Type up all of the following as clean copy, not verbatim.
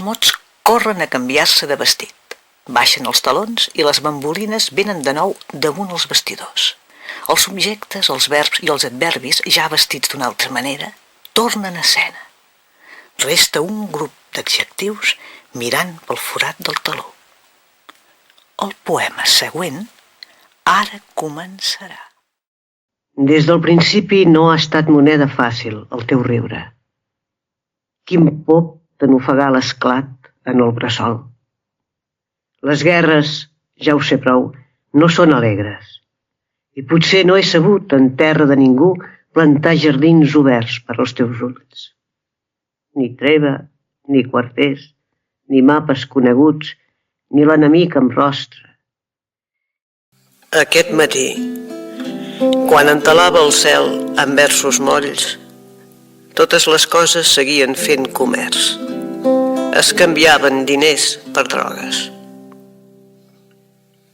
mots corren a canviar-se de vestit. Baixen els talons i les bambolines venen de nou damunt els vestidors. Els subjectes, els verbs i els adverbis, ja vestits d'una altra manera, tornen a escena. Resta un grup d'adjectius mirant pel forat del taló. El poema següent ara començarà. Des del principi no ha estat moneda fàcil el teu riure. Quin pop de n'ofegar l'esclat en el bressol. Les guerres, ja ho sé prou, no són alegres. I potser no he sabut, en terra de ningú, plantar jardins oberts per als teus ulls. Ni treva, ni quarters, ni mapes coneguts, ni l'enemic amb rostre. Aquest matí, quan entelava el cel amb versos molls, totes les coses seguien fent comerç. Es canviaven diners per drogues.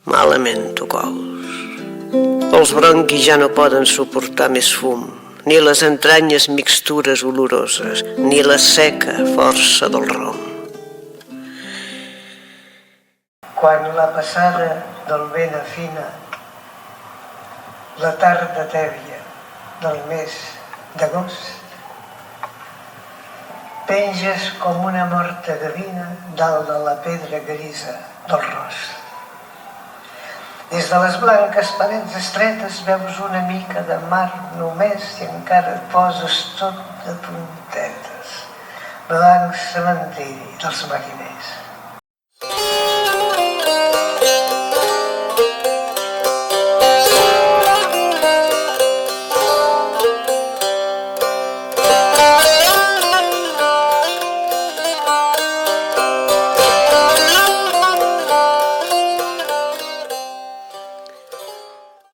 Malament, Tucols. Els bronquis ja no poden suportar més fum, ni les entranyes mixtures oloroses, ni la seca força del rom. Quan la passada del vent afina, la tarda tèbia del mes d'agost, penges com una morta gavina dalt de la pedra grisa del rost. Des de les blanques parets estretes veus una mica de mar només i encara et poses tot de puntetes. Blanc cementiri dels mariners.